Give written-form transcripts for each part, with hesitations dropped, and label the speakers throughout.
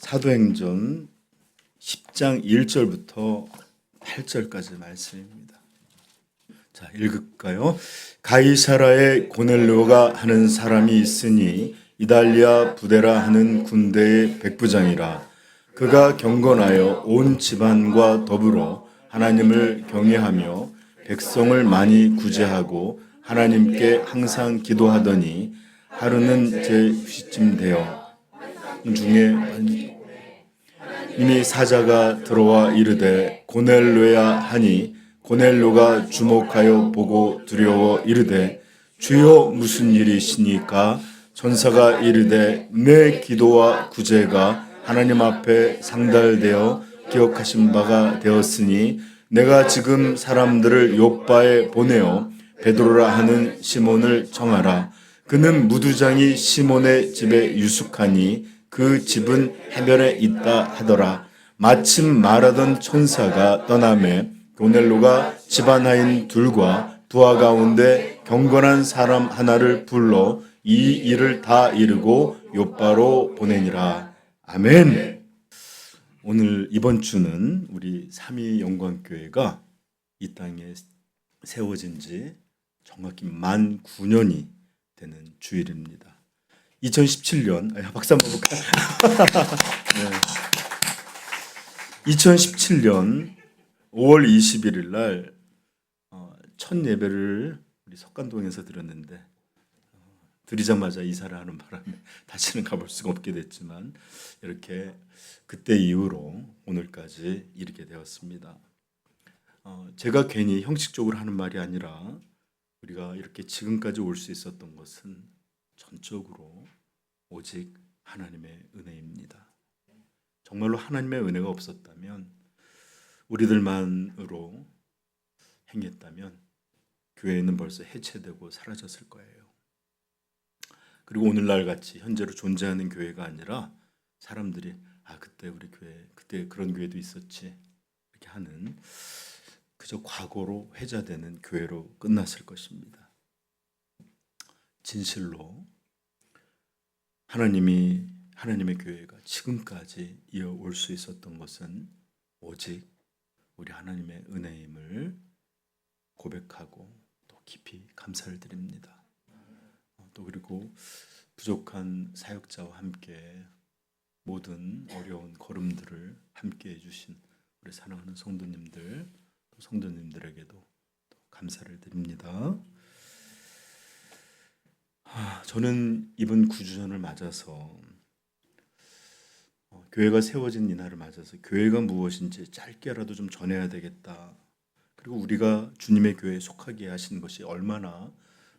Speaker 1: 사도행전 10장 1절부터 8절까지 말씀입니다. 자, 읽을까요? 가이사라에 고넬료가 하는 사람이 있으니 이달리아 부데라 하는 군대의 백부장이라. 그가 경건하여 온 집안과 더불어 하나님을 경외하며 백성을 많이 구제하고 하나님께 항상 기도하더니 하루는 제9시쯤 되어 중에 이미 사자가 들어와 이르되 고넬료야 하니 고넬료가 주목하여 보고 두려워 이르되 주여 무슨 일이시니까? 천사가 이르되 내 기도와 구제가 하나님 앞에 상달되어 기억하신 바가 되었으니 내가 지금 사람들을 요빠에 보내어 베드로라 하는 시몬을 청하라. 그는 무두장이 시몬의 집에 유숙하니 그 집은 해변에 있다 하더라. 마침 말하던 천사가 떠나매 고넬료가 집안 하인 둘과 부하 가운데 경건한 사람 하나를 불러 이 일을 다 이루고 요빠로 보내니라. 아멘. 오늘 이번 주는 우리 삼위 영광교회가 이 땅에 세워진 지 정확히 만 9년이 되는 주일입니다. 2017년, 박수 한번 볼까요? 네. 2017년 5월 21일 날 첫 예배를 우리 석관동에서 드렸는데 드리자마자 이사를 하는 바람에 다시는 가볼 수가 없게 됐지만 이렇게 그때 이후로 오늘까지 이르게 되었습니다. 제가 괜히 형식적으로 하는 말이 아니라 우리가 이렇게 지금까지 올 수 있었던 것은 전적으로 오직 하나님의 은혜입니다. 정말로 하나님의 은혜가 없었다면 우리들만으로 행했다면 교회는 벌써 해체되고 사라졌을 거예요. 그리고 오늘날 같이 현재로 존재하는 교회가 아니라 사람들이 그때 우리 교회 그때 그런 교회도 있었지 이렇게 하는 그저 과거로 회자되는 교회로 끝났을 것입니다. 진실로 하나님의 교회가 지금까지 이어올 수 있었던 것은 오직 우리 하나님의 은혜임을 고백하고 또 깊이 감사를 드립니다. 또 그리고 부족한 사역자와 함께 모든 어려운 걸음들을 함께 해주신 우리 사랑하는 성도님들, 또 성도님들에게도 또 감사를 드립니다. 저는 이번 9주년을 맞아서 교회가 세워진 이날을 맞아서 교회가 무엇인지 짧게라도 좀 전해야 되겠다. 그리고 우리가 주님의 교회에 속하게 하신 것이 얼마나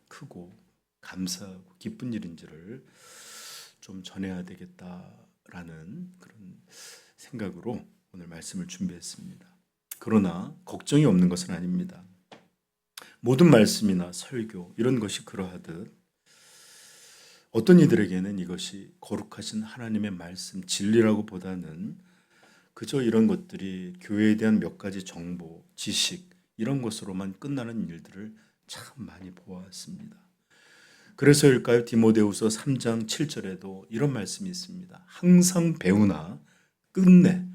Speaker 1: 크고 감사하고 기쁜 일인지를 좀 전해야 되겠다라는 그런 생각으로 오늘 말씀을 준비했습니다. 그러나 걱정이 없는 것은 아닙니다. 모든 말씀이나 설교 이런 것이 그러하듯 어떤 이들에게는 이것이 거룩하신 하나님의 말씀, 진리라고 보다는 그저 이런 것들이 교회에 대한 몇 가지 정보, 지식 이런 것으로만 끝나는 일들을 참 많이 보았습니다. 그래서일까요? 디모데후서 3장 7절에도 이런 말씀이 있습니다. 항상 배우나 끝내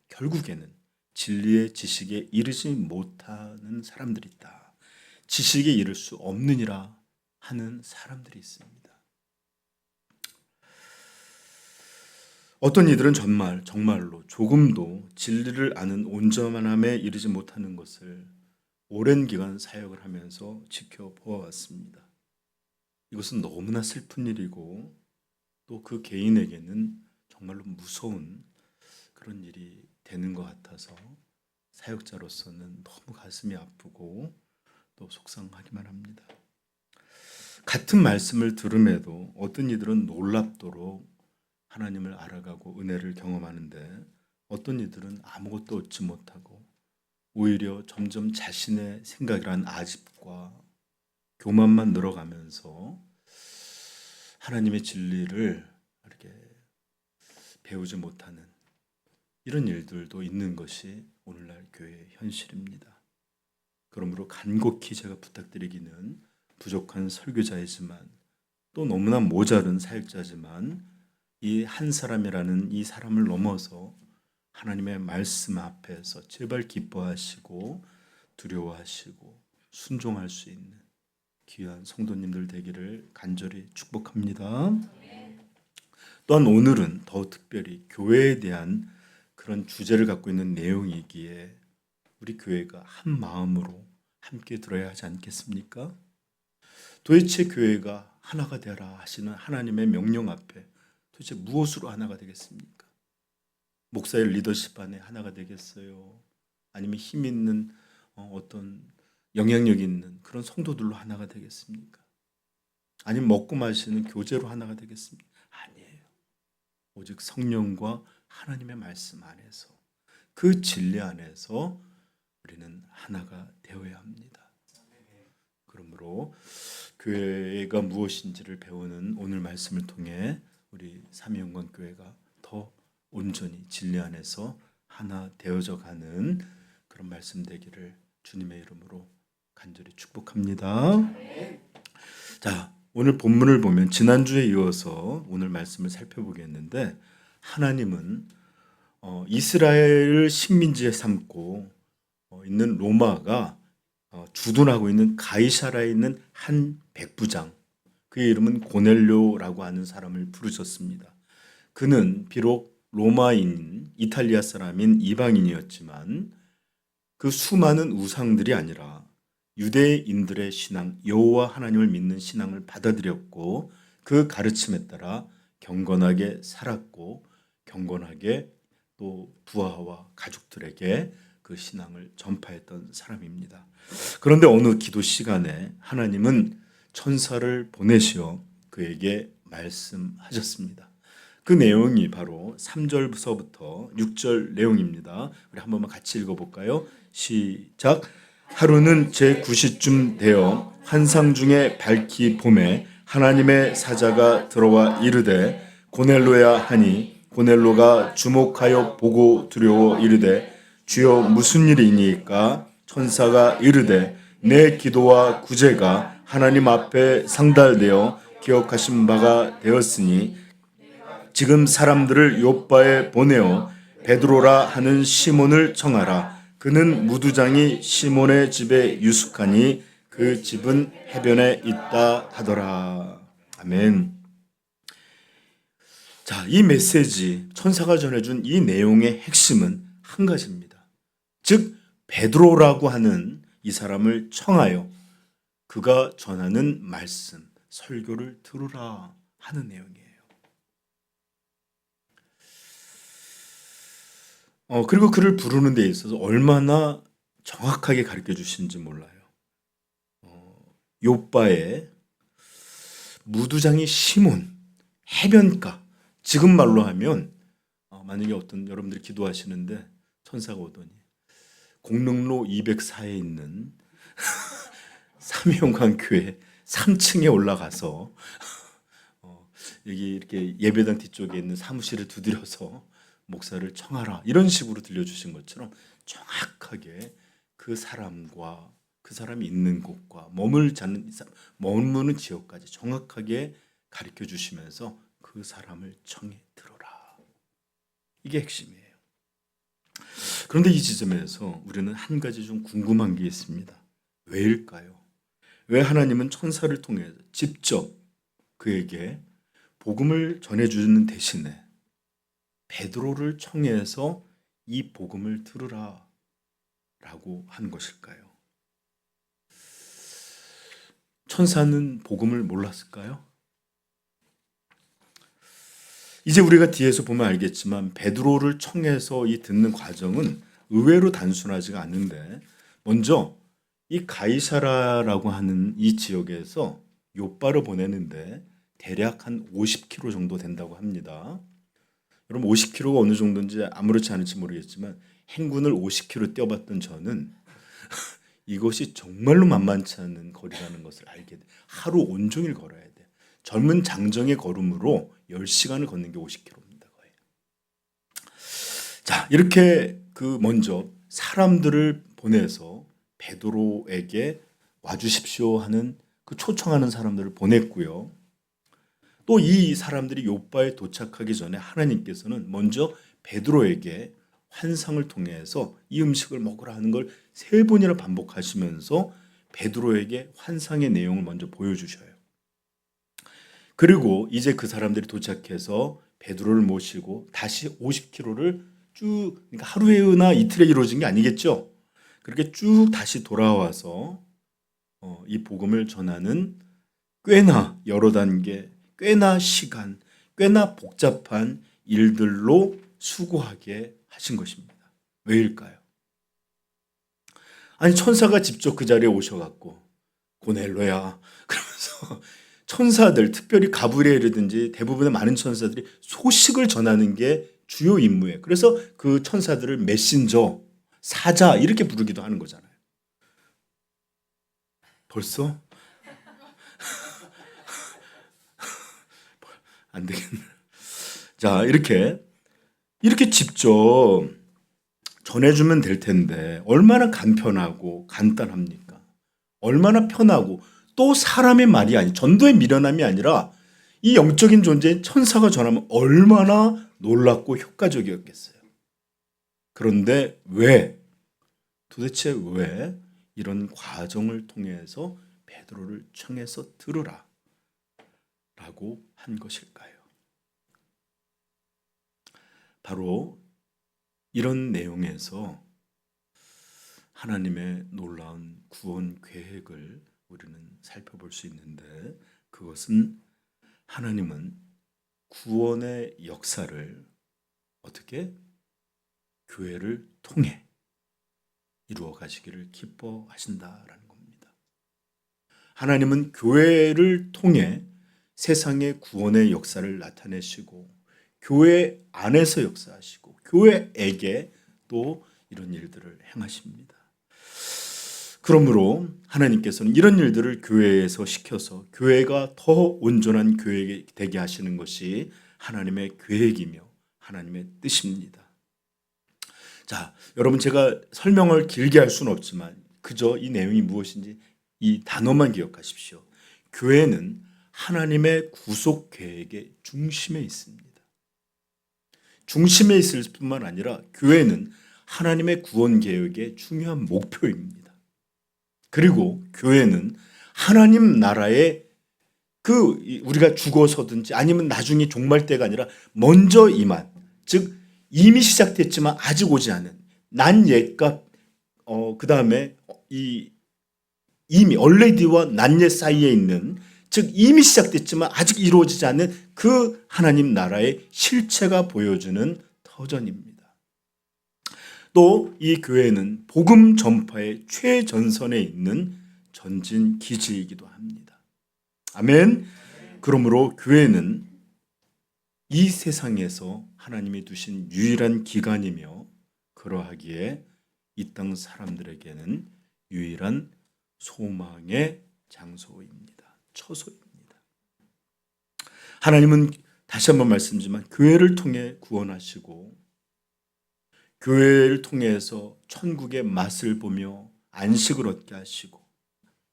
Speaker 1: 결국에는 진리의 지식에 이르지 못하는 사람들이 있다. 지식에 이를 수 없느니라 하는 사람들이 있습니다. 어떤 이들은 정말로 조금도 진리를 아는 온전함에 이르지 못하는 것을 오랜 기간 사역을 하면서 지켜보아왔습니다. 이것은 너무나 슬픈 일이고 또 그 개인에게는 정말로 무서운 그런 일이 되는 것 같아서 사역자로서는 너무 가슴이 아프고 또 속상하기만 합니다. 같은 말씀을 들음에도 어떤 이들은 놀랍도록 하나님을 알아가고 은혜를 경험하는데 어떤 이들은 아무것도 얻지 못하고 오히려 점점 자신의 생각이란 아집과 교만만 늘어가면서 하나님의 진리를 이렇게 배우지 못하는 이런 일들도 있는 것이 오늘날 교회의 현실입니다. 그러므로 간곡히 제가 부탁드리기는 부족한 설교자이지만 또 너무나 모자른 사역자지만 이 한 사람이라는 이 사람을 넘어서 하나님의 말씀 앞에서 제발 기뻐하시고 두려워하시고 순종할 수 있는 귀한 성도님들 되기를 간절히 축복합니다. 또한 오늘은 더 특별히 교회에 대한 그런 주제를 갖고 있는 내용이기에 우리 교회가 한 마음으로 함께 들어야 하지 않겠습니까? 도대체 교회가 하나가 되라 하시는 하나님의 명령 앞에 도대체 무엇으로 하나가 되겠습니까? 목사의 리더십 안에 하나가 되겠어요? 아니면 힘 있는 어떤 영향력 있는 그런 성도들로 하나가 되겠습니까? 아니면 먹고 마시는 교제로 하나가 되겠습니까? 아니에요. 오직 성령과 하나님의 말씀 안에서 그 진리 안에서 우리는 하나가 되어야 합니다. 그러므로 교회가 무엇인지를 배우는 오늘 말씀을 통해 우리 삼위영광 교회가 더 온전히 진리 안에서 하나 되어져 가는 그런 말씀 되기를 주님의 이름으로 간절히 축복합니다. 자, 오늘 본문을 보면 지난주에 이어서 오늘 말씀을 살펴보겠는데 하나님은 이스라엘을 식민지에 삼고 있는 로마가 주둔하고 있는 가이사라에 있는 한 백부장, 그의 이름은 고넬료라고 하는 사람을 부르셨습니다. 그는 비록 로마인, 이탈리아 사람인 이방인이었지만 그 수많은 우상들이 아니라 유대인들의 신앙, 여호와 하나님을 믿는 신앙을 받아들였고 그 가르침에 따라 경건하게 살았고 경건하게 또 부하와 가족들에게 그 신앙을 전파했던 사람입니다. 그런데 어느 기도 시간에 하나님은 천사를 보내시어 그에게 말씀하셨습니다. 그 내용이 바로 3절부터 6절 내용입니다. 우리 한 번만 같이 읽어볼까요? 시작. 하루는 제9시쯤 되어 환상 중에 밝히 봄에 하나님의 사자가 들어와 이르되 고넬로야 하니 고넬로가 주목하여 보고 두려워 이르되 주여 무슨 일이니까? 천사가 이르되 내 기도와 구제가 하나님 앞에 상달되어 기억하신 바가 되었으니 지금 사람들을 요빠에 보내어 베드로라 하는 시몬을 청하라. 그는 무두장이 시몬의 집에 유숙하니 그 집은 해변에 있다 하더라. 아멘. 자, 이 메시지 천사가 전해준 이 내용의 핵심은 한 가지입니다. 즉 베드로라고 하는 이 사람을 청하여 그가 전하는 말씀, 설교를 들으라 하는 내용이에요. 그리고 그를 부르는 데 있어서 얼마나 정확하게 가르쳐 주신지 몰라요. 요빠의 무두장이 시몬, 해변가, 지금 말로 하면 만약에 어떤 여러분들이 기도하시는데 천사가 오더니 공릉로 204에 있는 삼위영광교회 3층에 올라가서 여기 이렇게 예배당 뒤쪽에 있는 사무실을 두드려서 목사를 청하라 이런 식으로 들려주신 것처럼 정확하게 그 사람과 그 사람이 있는 곳과 머무는 지역까지 정확하게 가르쳐 주시면서 그 사람을 청해 들어라. 이게 핵심이에요. 그런데 이 지점에서 우리는 한 가지 좀 궁금한 게 있습니다. 왜일까요? 왜 하나님은 천사를 통해 직접 그에게 복음을 전해주는 대신에 베드로를 청해서 이 복음을 들으라 라고 한 것일까요? 천사는 복음을 몰랐을까요? 이제 우리가 뒤에서 보면 알겠지만 베드로를 청해서 이 듣는 과정은 의외로 단순하지가 않은데 먼저 이 가이사라라고 하는 이 지역에서 요빠를 보내는데 대략 한 50km 정도 된다고 합니다. 여러분 50km가 어느 정도인지 아무렇지 않을지 모르겠지만 행군을 50km 뛰어봤던 저는 이것이 정말로 만만치 않은 거리라는 것을 알게 돼. 하루 온종일 걸어야 돼. 젊은 장정의 걸음으로 10시간을 걷는 게 50km입니다. 거의. 자, 이렇게 먼저 사람들을 보내서 베드로에게 와주십시오 하는 그 초청하는 사람들을 보냈고요. 또 이 사람들이 요바에 도착하기 전에 하나님께서는 먼저 베드로에게 환상을 통해서 이 음식을 먹으라 하는 걸 3번이나 반복하시면서 베드로에게 환상의 내용을 먼저 보여주셔요. 그리고 이제 그 사람들이 도착해서 베드로를 모시고 다시 50km를 쭉, 그러니까 하루에나 이틀에 이루어진 게 아니겠죠. 그렇게 쭉 다시 돌아와서 이 복음을 전하는 꽤나 여러 단계, 꽤나 시간, 꽤나 복잡한 일들로 수고하게 하신 것입니다. 왜일까요? 아니, 천사가 직접 그 자리에 오셔갖고 고넬로야 그러면서 천사들, 특별히 가브리엘이든지 대부분의 많은 천사들이 소식을 전하는 게 주요 임무예요. 그래서 그 천사들을 메신저, 사자 이렇게 부르기도 하는 거잖아요. 벌써? 안 되겠네. 자, 이렇게 직접 전해주면 될 텐데 얼마나 간편하고 간단합니까? 얼마나 편하고 또 사람의 말이 아니, 전도의 미련함이 아니라 이 영적인 존재인 천사가 전하면 얼마나 놀랍고 효과적이었겠어요. 그런데 도대체 왜 이런 과정을 통해서 베드로를 청해서 들으라 라고 한 것일까요? 바로 이런 내용에서 하나님의 놀라운 구원 계획을 우리는 살펴볼 수 있는데, 그것은 하나님은 구원의 역사를 어떻게 교회를 통해 이루어 가시기를 기뻐하신다라는 겁니다. 하나님은 교회를 통해 세상의 구원의 역사를 나타내시고 교회 안에서 역사하시고 교회에게 또 이런 일들을 행하십니다. 그러므로 하나님께서는 이런 일들을 교회에서 시켜서 교회가 더 온전한 교회가 되게 하시는 것이 하나님의 계획이며 하나님의 뜻입니다. 자, 여러분, 제가 설명을 길게 할 수는 없지만 그저 이 내용이 무엇인지 이 단어만 기억하십시오. 교회는 하나님의 구속 계획의 중심에 있습니다. 중심에 있을 뿐만 아니라 교회는 하나님의 구원 계획의 중요한 목표입니다. 그리고 교회는 하나님 나라의 우리가 죽어서든지 아니면 나중에 종말 때가 아니라 먼저 임한, 즉 이미 시작됐지만 아직 오지 않은 난 옛과 그 다음에 이미 already와 난 옛 사이에 있는, 즉 이미 시작됐지만 아직 이루어지지 않은 그 하나님 나라의 실체가 보여주는 터전입니다. 또 이 교회는 복음 전파의 최전선에 있는 전진 기지이기도 합니다. 아멘. 그러므로 교회는 이 세상에서 하나님이 두신 유일한 기관이며 그러하기에 이 땅 사람들에게는 유일한 소망의 장소입니다. 처소입니다. 하나님은 다시 한번 말씀드리지만 교회를 통해 구원하시고 교회를 통해서 천국의 맛을 보며 안식을 얻게 하시고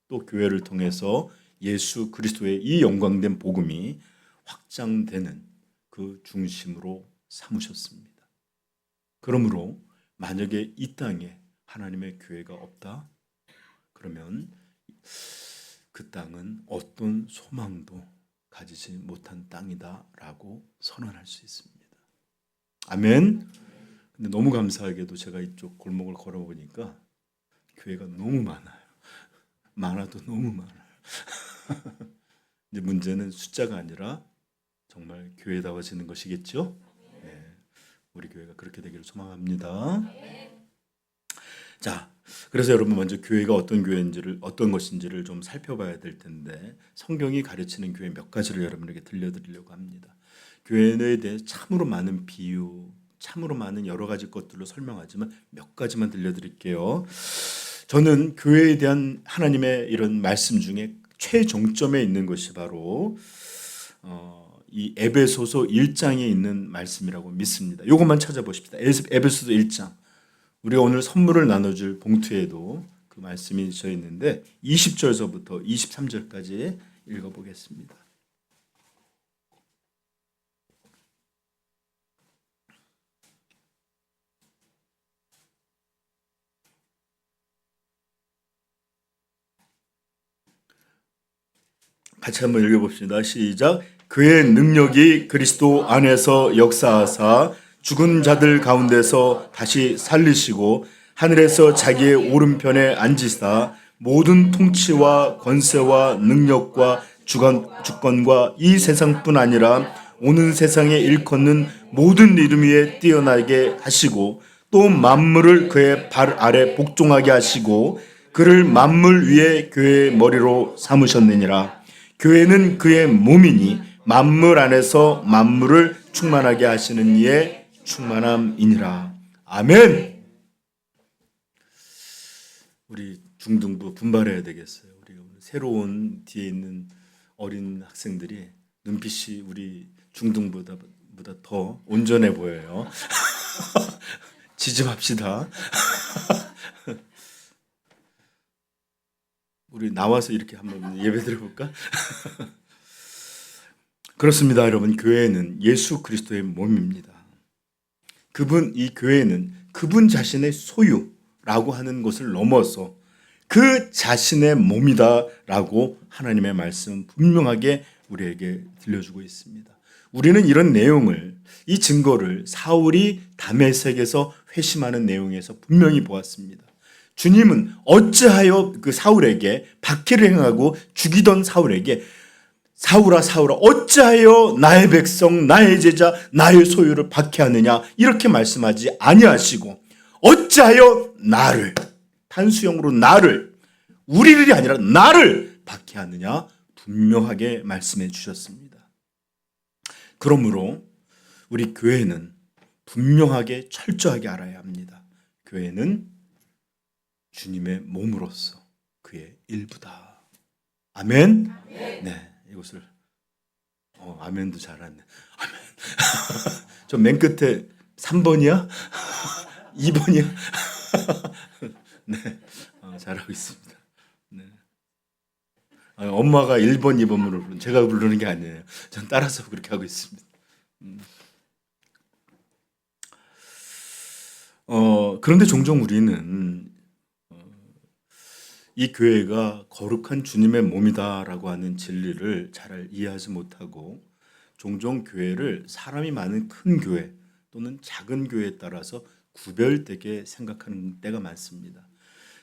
Speaker 1: 또 교회를 통해서 예수 그리스도의 이 영광된 복음이 확장되는 그 중심으로 삼으셨습니다. 그러므로 만약에 이 땅에 하나님의 교회가 없다? 그러면 그 땅은 어떤 소망도 가지지 못한 땅이다라고 선언할 수 있습니다. 아멘. 근데 너무 감사하게도 제가 이쪽 골목을 걸어보니까 교회가 너무 많아요. 많아도 너무 많아요. 이제 문제는 숫자가 아니라 정말 교회다워지는 것이겠죠? 네, 우리 교회가 그렇게 되기를 소망합니다. 자, 그래서 여러분 먼저 교회가 어떤 것인지를 좀 살펴봐야 될 텐데 성경이 가르치는 교회 몇 가지를 여러분에게 들려드리려고 합니다. 교회에 대해 참으로 많은 비유, 참으로 많은 여러 가지 것들로 설명하지만 몇 가지만 들려드릴게요. 저는 교회에 대한 하나님의 이런 말씀 중에 최정점에 있는 것이 바로 이 에베소서 1장에 있는 말씀이라고 믿습니다. 이것만 찾아보십시다. 에베소서 1장. 우리가 오늘 선물을 나눠줄 봉투에도 그 말씀이 써 있는데 20절서부터 23절까지 읽어보겠습니다. 같이 한번 읽어봅시다. 시작. 그의 능력이 그리스도 안에서 역사하사 죽은 자들 가운데서 다시 살리시고 하늘에서 자기의 오른편에 앉으사 모든 통치와 권세와 능력과 주권과 이 세상뿐 아니라 오는 세상에 일컫는 모든 이름 위에 뛰어나게 하시고 또 만물을 그의 발 아래 복종하게 하시고 그를 만물 위에 교회의 머리로 삼으셨느니라. 교회는 그의 몸이니 만물 안에서 만물을 충만하게 하시는 이의 충만함이니라. 아멘. 우리 중등부 분발해야 되겠어요. 우리 새로운 뒤에 있는 어린 학생들이 눈빛이 우리 중등부보다 더 온전해 보여요. 지짐합시다. 우리 나와서 이렇게 한번 예배 드려볼까? 그렇습니다, 여러분. 교회는 예수 그리스도의 몸입니다. 이 교회는 그분 자신의 소유라고 하는 것을 넘어서 그 자신의 몸이다라고 하나님의 말씀 분명하게 우리에게 들려주고 있습니다. 우리는 이런 내용을, 이 증거를 사울이 다메섹에서 회심하는 내용에서 분명히 보았습니다. 주님은 어찌하여 그 사울에게 박해를 행하고 죽이던 사울에게 사울아 사울아 어찌하여 나의 백성 나의 제자 나의 소유를 박해하느냐 이렇게 말씀하지 아니하시고 어찌하여 나를 단수형으로 나를 우리들이 아니라 나를 박해하느냐 분명하게 말씀해 주셨습니다. 그러므로 우리 교회는 분명하게 철저하게 알아야 합니다. 교회는 주님의 몸으로서 그의 일부다. 아멘. 네. 이것을 아멘도 잘하네. 아멘. 저 맨 끝에 3번이야? 2번이야? 네. 잘하고 있습니다. 네. 엄마가 1번, 2번으로 부르는 제가 부르는 게 아니에요. 전 따라서 그렇게 하고 있습니다. 그런데 종종 우리는 이 교회가 거룩한 주님의 몸이다라고 하는 진리를 잘 이해하지 못하고 종종 교회를 사람이 많은 큰 교회 또는 작은 교회에 따라서 구별되게 생각하는 때가 많습니다.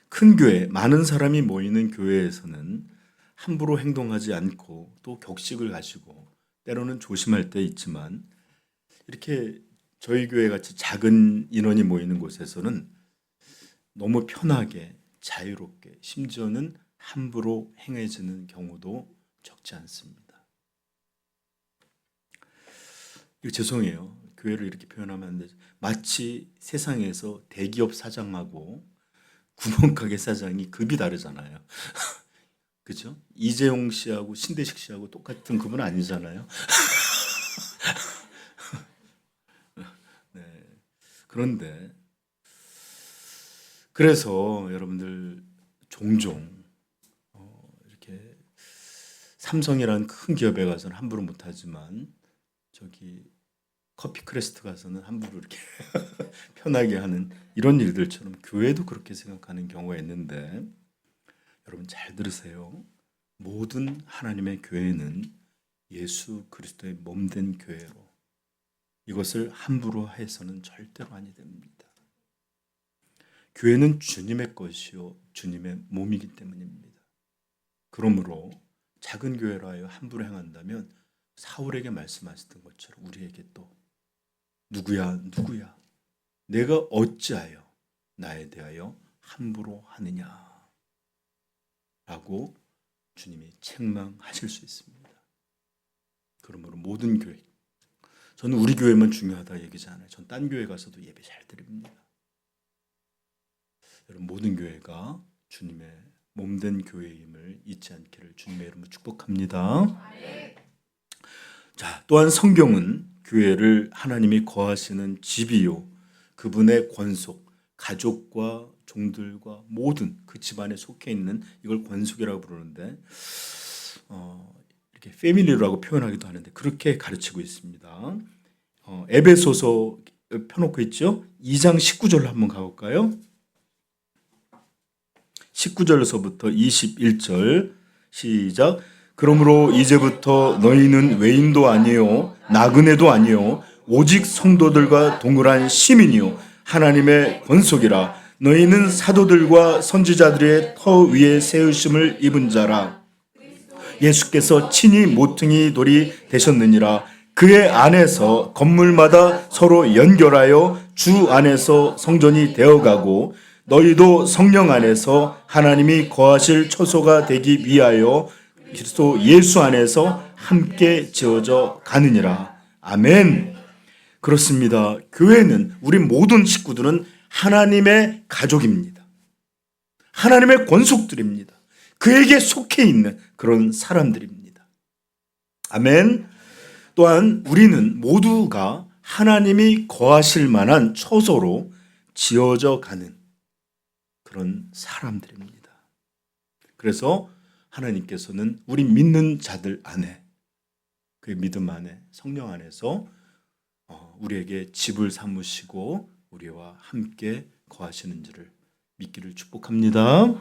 Speaker 1: 큰 교회, 많은 사람이 모이는 교회에서는 함부로 행동하지 않고 또 격식을 가지고 때로는 조심할 때 있지만 이렇게 저희 교회 같이 작은 인원이 모이는 곳에서는 너무 편하게 자유롭게 심지어는 함부로 행해지는 경우도 적지 않습니다. 이거 죄송해요. 교회를 이렇게 표현하면 안 되죠. 마치 세상에서 대기업 사장하고 구멍가게 사장이 급이 다르잖아요. 그렇죠? 이재용 씨하고 신대식 씨하고 똑같은 급은 아니잖아요. 네. 그런데 그래서 여러분들 종종 이렇게 삼성이라는 큰 기업에 가서는 함부로 못하지만 저기 커피 크레스트 가서는 함부로 이렇게 편하게 하는 이런 일들처럼 교회도 그렇게 생각하는 경우가 있는데 여러분 잘 들으세요. 모든 하나님의 교회는 예수 그리스도의 몸된 교회로 이것을 함부로 해서는 절대로 아니 됩니다. 교회는 주님의 것이요 주님의 몸이기 때문입니다. 그러므로 작은 교회로 하여 함부로 행한다면 사울에게 말씀하셨던 것처럼 우리에게 또 누구야 내가 어찌하여 나에 대하여 함부로 하느냐 라고 주님이 책망하실 수 있습니다. 그러므로 모든 교회, 저는 우리 교회만 중요하다 얘기지 않아요. 전 딴 교회 가서도 예배 잘 드립니다. 여러분 모든 교회가 주님의 몸된 교회임을 잊지 않기를 주님의 이름으로 축복합니다. 자, 또한 성경은 교회를 하나님이 거하시는 집이요 그분의 권속, 가족과 종들과 모든 그 집안에 속해 있는 이걸 권속이라고 부르는데 이렇게 패밀리라고 표현하기도 하는데 그렇게 가르치고 있습니다. 에베소서 펴놓고 있죠. 2장 19절로 한번 가볼까요? 19절서부터 21절 시작. 그러므로 이제부터 너희는 외인도 아니요 나그네도 아니요 오직 성도들과 동일한 시민이요 하나님의 권속이라. 너희는 사도들과 선지자들의 터 위에 세우심을 입은 자라. 예수께서 친히 모퉁이 돌이 되셨느니라. 그의 안에서 건물마다 서로 연결하여 주 안에서 성전이 되어가고 너희도 성령 안에서 하나님이 거하실 처소가 되기 위하여 그리스도 예수 안에서 함께 지어져 가느니라. 아멘. 그렇습니다. 교회는 우리 모든 식구들은 하나님의 가족입니다. 하나님의 권속들입니다. 그에게 속해 있는 그런 사람들입니다. 아멘. 또한 우리는 모두가 하나님이 거하실 만한 처소로 지어져 가는 그런 사람들입니다. 그래서 하나님께서는 우리 믿는 자들 안에, 그 믿음 안에, 성령 안에서 우리에게 집을 삼으시고 우리와 함께 거하시는 줄을 믿기를 축복합니다.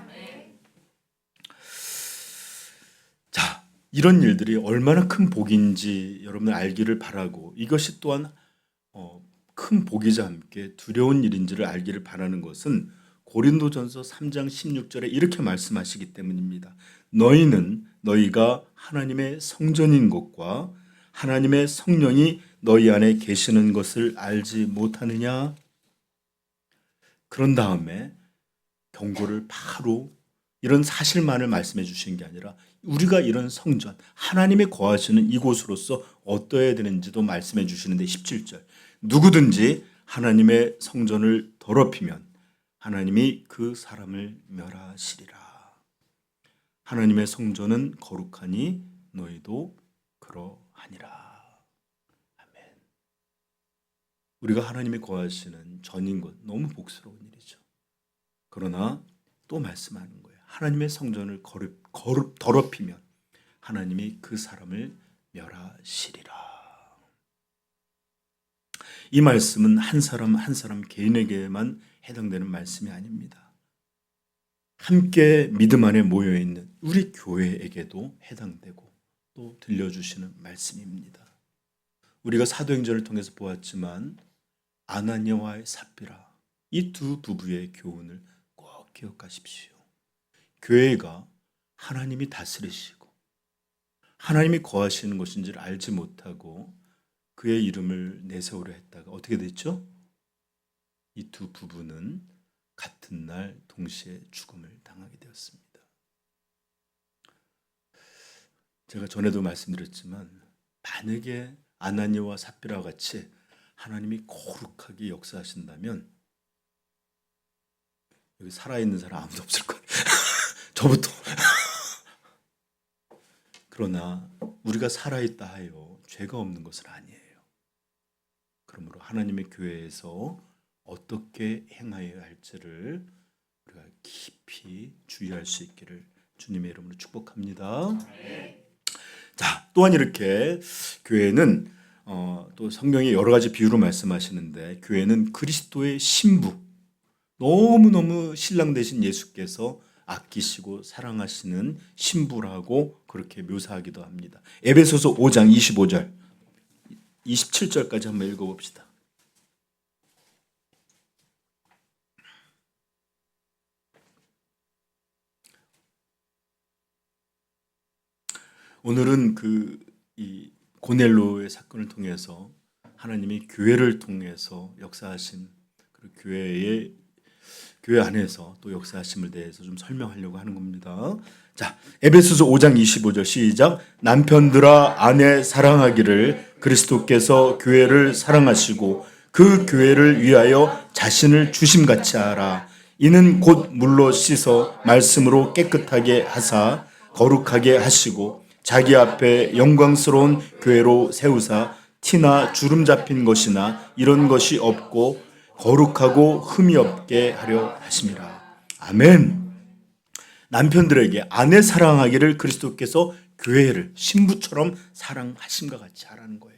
Speaker 1: 자, 이런 일들이 얼마나 큰 복인지 여러분들 알기를 바라고, 이것이 또한 큰 복이자 함께 두려운 일인지를 알기를 바라는 것은 고린도전서 3장 16절에 이렇게 말씀하시기 때문입니다. 너희는 너희가 하나님의 성전인 것과 하나님의 성령이 너희 안에 계시는 것을 알지 못하느냐? 그런 다음에 경고를 바로 이런 사실만을 말씀해 주신 게 아니라 우리가 이런 성전, 하나님이 거하시는 이곳으로서 어떠해야 되는지도 말씀해 주시는데 17절, 누구든지 하나님의 성전을 더럽히면 하나님이 그 사람을 멸하시리라. 하나님의 성전은 거룩하니 너희도 그러하니라. 아멘. 우리가 하나님이 거하시는 전인 것, 너무 복스러운 일이죠. 그러나 또 말씀하는 거예요. 하나님의 성전을 더럽히면 하나님이 그 사람을 멸하시리라. 이 말씀은 한 사람 한 사람 개인에게만 해당되는 말씀이 아닙니다. 함께 믿음 안에 모여있는 우리 교회에게도 해당되고 또 들려주시는 말씀입니다. 우리가 사도행전을 통해서 보았지만 아나니아와 삽비라, 이 두 부부의 교훈을 꼭 기억하십시오. 교회가 하나님이 다스리시고 하나님이 거하시는 것인지를 알지 못하고 그의 이름을 내세우려 했다가 어떻게 됐죠? 이 두 부부는 같은 날 동시에 죽음을 당하게 되었습니다. 제가 전에도 말씀드렸지만 만약에 아나니아와 삽비라와 같이 하나님이 거룩하게 역사하신다면 여기 살아있는 사람 아무도 없을 거예요. 저부터. 그러나 우리가 살아있다 하여 죄가 없는 것은 아니에요. 그러므로 하나님의 교회에서 어떻게 행하여야 할지를 우리가 깊이 주의할 수 있기를 주님의 이름으로 축복합니다. 자, 또한 이렇게 교회는 또 성경에 여러 가지 비유로 말씀하시는데 교회는 그리스도의 신부, 너무너무 신랑 되신 예수께서 아끼시고 사랑하시는 신부라고 그렇게 묘사하기도 합니다. 에베소서 5장 25절 27절까지 한번 읽어봅시다. 오늘은 이 고넬로의 사건을 통해서 하나님이 교회를 통해서 역사하신 교회 안에서 또 역사하심을 대해서 좀 설명하려고 하는 겁니다. 자, 에베소서 5장 25절 시작. 남편들아 아내 사랑하기를 그리스도께서 교회를 사랑하시고 그 교회를 위하여 자신을 주심같이 하라. 이는 곧 물로 씻어 말씀으로 깨끗하게 하사 거룩하게 하시고 자기 앞에 영광스러운 교회로 세우사 티나 주름 잡힌 것이나 이런 것이 없고 거룩하고 흠이 없게 하려 하심이라. 아멘. 남편들에게 아내 사랑하기를 그리스도께서 교회를 신부처럼 사랑하심과 같이 하라는 거예요.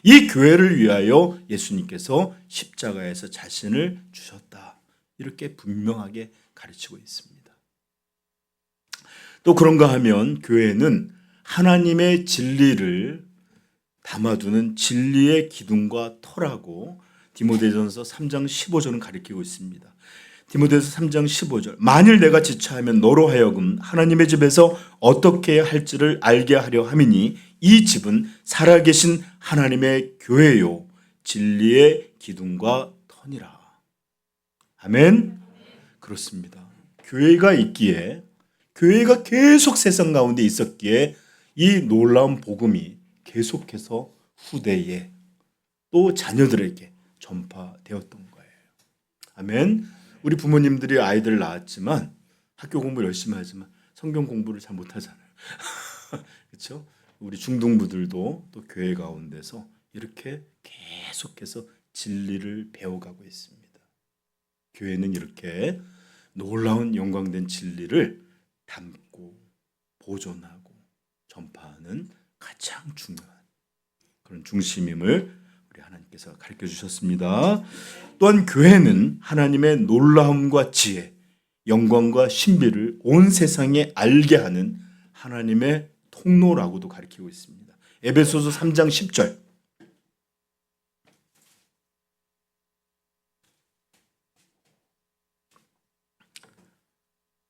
Speaker 1: 이 교회를 위하여 예수님께서 십자가에서 자신을 주셨다. 이렇게 분명하게 가르치고 있습니다. 또 그런가 하면 교회는 하나님의 진리를 담아두는 진리의 기둥과 터라고 디모데전서 3장 15절은 가리키고 있습니다. 디모데전서 3장 15절, 만일 내가 지체하면 너로 하여금 하나님의 집에서 어떻게 할지를 알게 하려 함이니 이 집은 살아계신 하나님의 교회요 진리의 기둥과 터니라. 아멘. 그렇습니다. 교회가 있기에, 교회가 계속 세상 가운데 있었기에 이 놀라운 복음이 계속해서 후대에 또 자녀들에게 전파되었던 거예요. 아멘. 우리 부모님들이 아이들 낳았지만 학교 공부 열심히 하지만 성경 공부를 잘 못하잖아요. 그렇죠? 우리 중등부들도 또 교회 가운데서 이렇게 계속해서 진리를 배워가고 있습니다. 교회는 이렇게 놀라운 영광된 진리를 담고 보존하고 전파하는 가장 중요한 그런 중심임을 우리 하나님께서 가르쳐 주셨습니다. 또한 교회는 하나님의 놀라움과 지혜, 영광과 신비를 온 세상에 알게 하는 하나님의 통로라고도 가르치고 있습니다. 에베소서 3장 10절.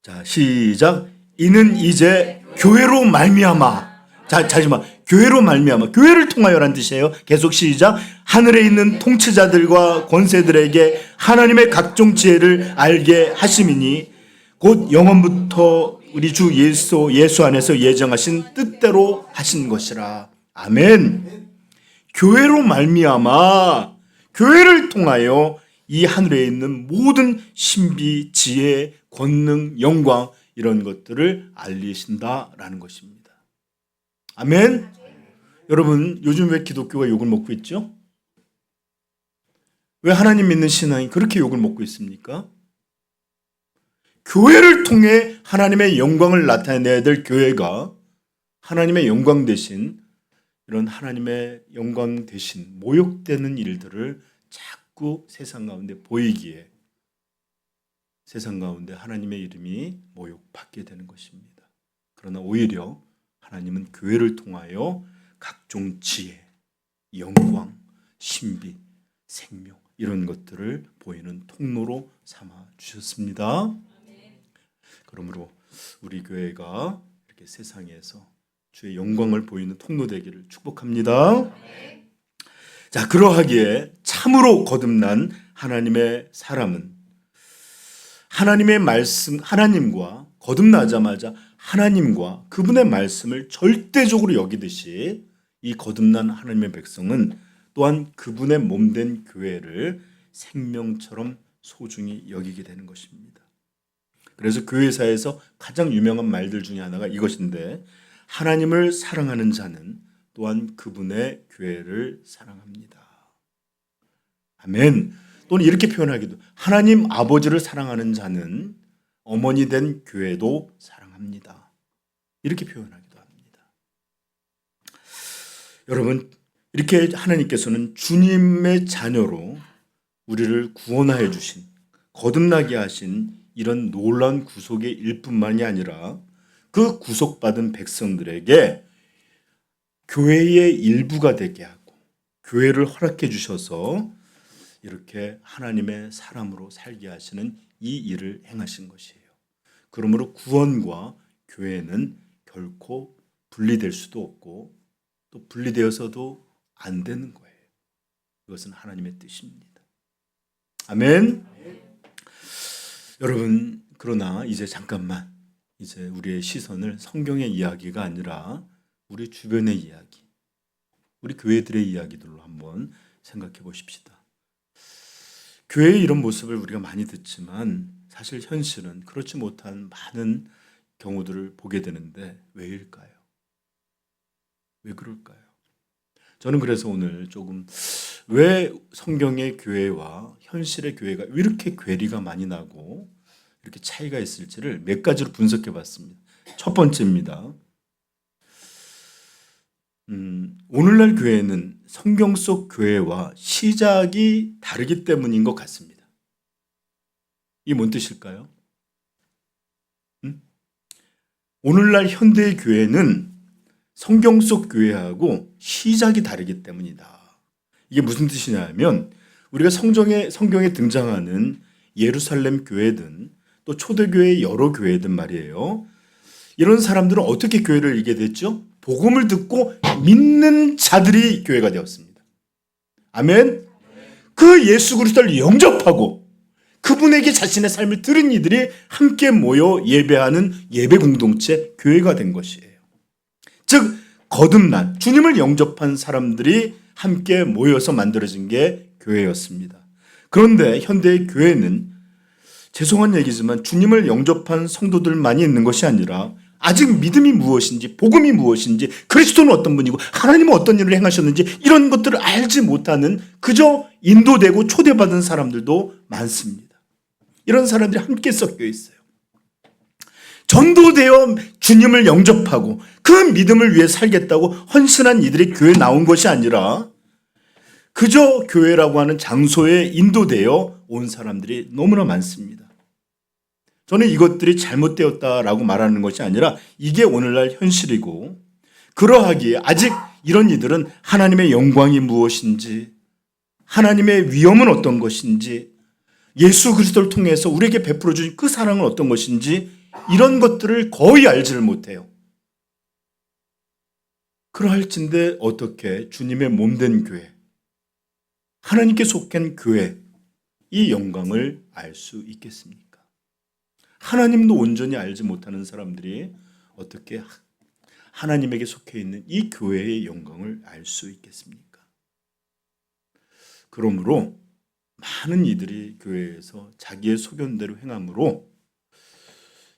Speaker 1: 자, 시작. 이는 이제 교회로 말미암아. 자, 잠시만. 교회로 말미암아. 교회를 통하여란 뜻이에요. 계속 시작. 하늘에 있는 통치자들과 권세들에게 하나님의 각종 지혜를 알게 하심이니 곧 영원부터 우리 주 예수 안에서 예정하신 뜻대로 하신 것이라. 아멘. 교회로 말미암아, 교회를 통하여 이 하늘에 있는 모든 신비, 지혜, 권능, 영광 이런 것들을 알리신다라는 것입니다. 아멘. 여러분, 요즘 왜 기독교가 욕을 먹고 있죠? 왜 하나님 믿는 신앙이 그렇게 욕을 먹고 있습니까? 교회를 통해 하나님의 영광을 나타내야 될 교회가 하나님의 영광 대신 이런 하나님의 영광 대신 모욕되는 일들을 자꾸 세상 가운데 보이기에 세상 가운데 하나님의 이름이 모욕받게 되는 것입니다. 그러나 오히려 하나님은 교회를 통하여 각종 지혜, 영광, 신비, 생명 이런 것들을 보이는 통로로 삼아 주셨습니다. 그러므로 우리 교회가 이렇게 세상에서 주의 영광을 보이는 통로 되기를 축복합니다. 자, 그러하기에 참으로 거듭난 하나님의 사람은 하나님의 말씀, 하나님과 거듭나자마자 하나님과 그분의 말씀을 절대적으로 여기듯이 이 거듭난 하나님의 백성은 또한 그분의 몸된 교회를 생명처럼 소중히 여기게 되는 것입니다. 그래서 교회사에서 가장 유명한 말들 중에 하나가 이것인데, 하나님을 사랑하는 자는 또한 그분의 교회를 사랑합니다. 아멘. 또는 이렇게 표현하기도, 하나님 아버지를 사랑하는 자는 어머니 된 교회도 사랑합니다. 이렇게 표현하기도 합니다. 여러분, 이렇게 하나님께서는 주님의 자녀로 우리를 구원하여 주신, 거듭나게 하신 이런 놀라운 구속의 일뿐만이 아니라 그 구속받은 백성들에게 교회의 일부가 되게 하고 교회를 허락해 주셔서 이렇게 하나님의 사람으로 살게 하시는 이 일을 행하신 것이에요. 그러므로 구원과 교회는 결코 분리될 수도 없고 또 분리되어서도 안 되는 거예요. 이것은 하나님의 뜻입니다. 아멘. 여러분, 그러나 이제 잠깐만 이제 우리의 시선을 성경의 이야기가 아니라 우리 주변의 이야기, 우리 교회들의 이야기들로 한번 생각해 보십시다. 교회의 이런 모습을 우리가 많이 듣지만 사실 현실은 그렇지 못한 많은 경우들을 보게 되는데 왜일까요? 왜 그럴까요? 저는 그래서 오늘 조금 왜 성경의 교회와 현실의 교회가 왜 이렇게 괴리가 많이 나고 이렇게 차이가 있을지를 몇 가지로 분석해 봤습니다. 첫 번째입니다. 오늘날 교회는 성경 속 교회와 시작이 다르기 때문인 것 같습니다. 이게 뭔 뜻일까요? 오늘날 현대의 교회는 성경 속 교회하고 시작이 다르기 때문이다. 이게 무슨 뜻이냐면 우리가 성경에 등장하는 예루살렘 교회든 또 초대교회 여러 교회든 말이에요. 이런 사람들은 어떻게 교회를 이게 됐죠? 복음을 듣고 믿는 자들이 교회가 되었습니다. 아멘. 그 예수 그리스도를 영접하고 그분에게 자신의 삶을 들은 이들이 함께 모여 예배하는 예배 공동체 교회가 된 것이에요. 즉 거듭난 주님을 영접한 사람들이 함께 모여서 만들어진 게 교회였습니다. 그런데 현대의 교회는 죄송한 얘기지만 주님을 영접한 성도들만이 있는 것이 아니라 아직 믿음이 무엇인지 복음이 무엇인지 그리스도는 어떤 분이고 하나님은 어떤 일을 행하셨는지 이런 것들을 알지 못하는 그저 인도되고 초대받은 사람들도 많습니다. 이런 사람들이 함께 섞여 있어요. 전도되어 주님을 영접하고 그 믿음을 위해 살겠다고 헌신한 이들이 교회에 나온 것이 아니라 그저 교회라고 하는 장소에 인도되어 온 사람들이 너무나 많습니다. 저는 이것들이 잘못되었다라고 말하는 것이 아니라 이게 오늘날 현실이고 그러하기에 아직 이런 이들은 하나님의 영광이 무엇인지 하나님의 위엄은 어떤 것인지 예수 그리스도를 통해서 우리에게 베풀어 주신 그 사랑은 어떤 것인지 이런 것들을 거의 알지를 못해요. 그러할진데 어떻게 주님의 몸된 교회 하나님께 속한 교회 이 영광을 알 수 있겠습니까? 하나님도 온전히 알지 못하는 사람들이 어떻게 하나님에게 속해 있는 이 교회의 영광을 알 수 있겠습니까? 그러므로 많은 이들이 교회에서 자기의 소견대로 행함으로